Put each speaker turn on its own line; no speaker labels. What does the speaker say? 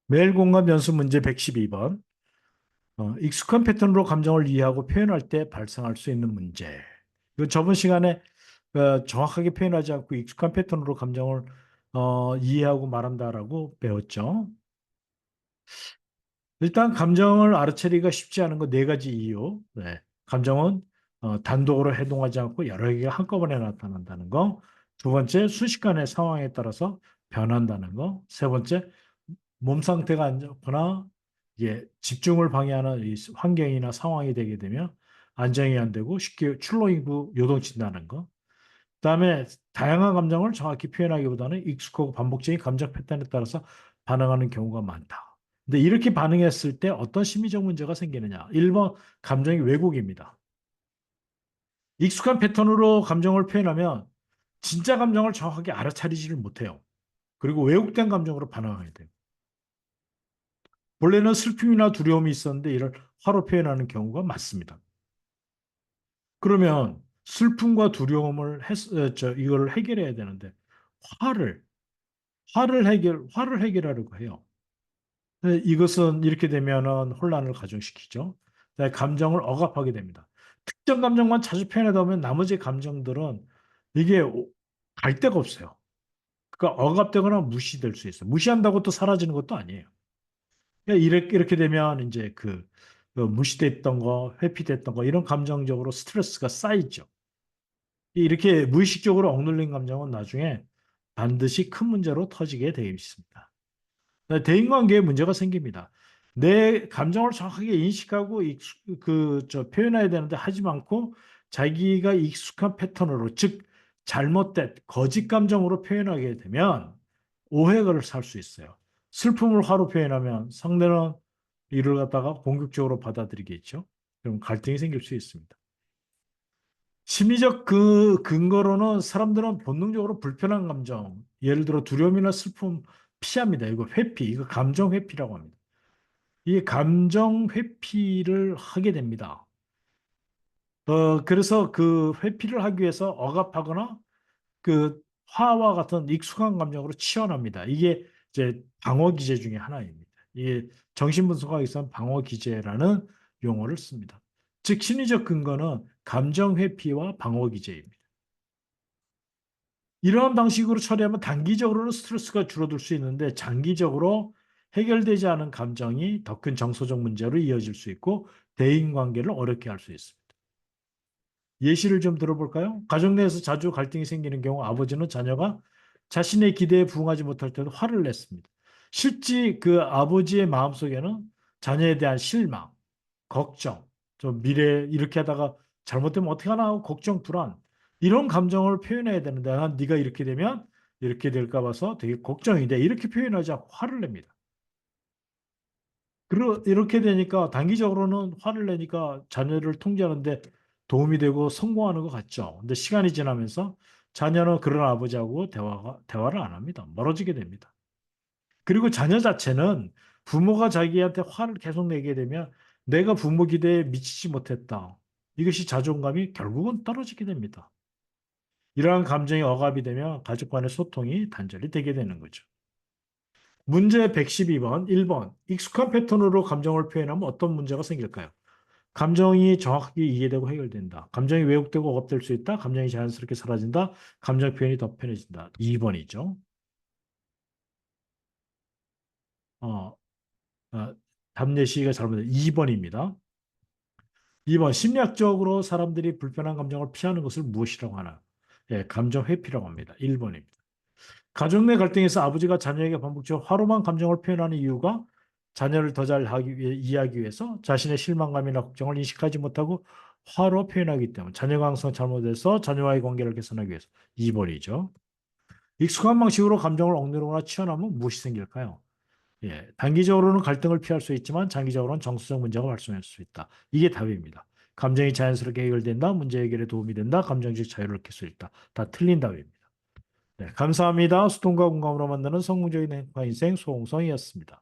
매일 공감 연습 문제 112번. 익숙한 패턴으로 감정을 이해하고 표현할 때 발생할 수 있는 문제. 이거 저번 시간에 정확하게 표현하지 않고 익숙한 패턴으로 감정을 이해하고 말한다라고 배웠죠. 일단 감정을 알아차리기가 쉽지 않은 거 네 가지 이유. 네. 감정은 단독으로 해동하지 않고 여러 개가 한꺼번에 나타난다는 거. 두 번째, 순식간에 상황에 따라서 변한다는 거. 세 번째, 몸 상태가 안 좋거나 이게 집중을 방해하는 이 환경이나 상황이 되게 되면 안정이 안 되고 쉽게 출렁이고 요동친다는 거. 그다음에 다양한 감정을 정확히 표현하기보다는 익숙하고 반복적인 감정 패턴에 따라서 반응하는 경우가 많다. 근데 이렇게 반응했을 때 어떤 심리적 문제가 생기느냐? 1번 감정이 왜곡입니다. 익숙한 패턴으로 감정을 표현하면 진짜 감정을 정확하게 알아차리지를 못해요. 그리고 왜곡된 감정으로 반응하게 돼요. 원래는 슬픔이나 두려움이 있었는데 이를 화로 표현하는 경우가 많습니다. 그러면 슬픔과 두려움을 이걸 해결해야 되는데 화를 화를 해결하려고 해요. 근데 이것은 이렇게 되면은 혼란을 가중시키죠. 감정을 억압하게 됩니다. 특정 감정만 자주 표현하다 보면 나머지 감정들은 이게 갈 데가 없어요. 그러니까 억압되거나 무시될 수 있어요. 무시한다고 또 사라지는 것도 아니에요. 그러니까 이렇게 되면 이제 무시됐던 거, 회피됐던 거 이런 감정적으로 스트레스가 쌓이죠. 이렇게 무의식적으로 억눌린 감정은 나중에 반드시 큰 문제로 터지게 되어 있습니다. 대인관계에 문제가 생깁니다. 내 감정을 정확하게 인식하고 표현해야 되는데 하지 않고 자기가 익숙한 패턴으로, 즉 잘못된 거짓 감정으로 표현하게 되면 오해를 살 수 있어요. 슬픔을 화로 표현하면 상대는 이를 갖다가 공격적으로 받아들이겠죠. 그럼 갈등이 생길 수 있습니다. 심리적 근거로는 사람들은 본능적으로 불편한 감정, 예를 들어 두려움이나 슬픔 피합니다. 이거 회피, 이거 감정 회피라고 합니다. 이 감정 회피를 하게 됩니다. 그래서 그 회피를 하기 위해서 억압하거나 그 화와 같은 익숙한 감정으로 치환합니다. 이게 이제 방어 기제 중에 하나입니다. 이게 정신분석학에서는 방어 기제라는 용어를 씁니다. 즉 심리적 근거는 감정 회피와 방어 기제입니다. 이러한 방식으로 처리하면 단기적으로는 스트레스가 줄어들 수 있는데 장기적으로 해결되지 않은 감정이 더 큰 정서적 문제로 이어질 수 있고 대인 관계를 어렵게 할 수 있습니다. 예시를 좀 들어볼까요? 가정 내에서 자주 갈등이 생기는 경우 아버지는 자녀가 자신의 기대에 부응하지 못할 때도 화를 냈습니다. 실제 그 아버지의 마음속에는 자녀에 대한 실망, 걱정, 좀 미래 이렇게 하다가 잘못되면 어떻게 하나 하고 걱정, 불안 이런 감정을 표현해야 되는데 네가 이렇게 되면 이렇게 될까 봐서 되게 걱정이 돼. 이렇게 표현하지 않고 화를 냅니다. 이렇게 되니까 단기적으로는 화를 내니까 자녀를 통제하는데 도움이 되고 성공하는 것 같죠. 근데 시간이 지나면서 자녀는 그런 아버지하고 대화를 안 합니다. 멀어지게 됩니다. 그리고 자녀 자체는 부모가 자기한테 화를 계속 내게 되면 내가 부모 기대에 미치지 못했다. 이것이 자존감이 결국은 떨어지게 됩니다. 이러한 감정이 억압이 되면 가족 간의 소통이 단절이 되게 되는 거죠. 문제 112번, 1번. 익숙한 패턴으로 감정을 표현하면 어떤 문제가 생길까요? 감정이 정확하게 이해되고 해결된다. 감정이 왜곡되고 억압될 수 있다. 감정이 자연스럽게 사라진다. 감정 표현이 더 편해진다. 2번이죠. 어, 답 예시가 잘못된 2번입니다. 2번. 심리학적으로 사람들이 불편한 감정을 피하는 것을 무엇이라고 하나? 예, 감정 회피라고 합니다. 1번입니다. 가족 내 갈등에서 아버지가 자녀에게 반복적으로 화로만 감정을 표현하는 이유가 자녀를 더 잘 이해하기 위해서 자신의 실망감이나 걱정을 인식하지 못하고 화로 표현하기 때문에 자녀가 항상 잘못해서 자녀와의 관계를 개선하기 위해서 2번이죠. 익숙한 방식으로 감정을 억누르거나 치환하면 무엇이 생길까요? 예, 단기적으로는 갈등을 피할 수 있지만 장기적으로는 정서적 문제가 발생할 수 있다. 이게 답입니다. 감정이 자연스럽게 해결된다. 문제 해결에 도움이 된다. 감정적 자유를 얻을 수 있다. 다 틀린 답입니다. 네, 감사합니다. 수동과 공감으로 만드는 성공적인 행복한 인생 소홍성이었습니다.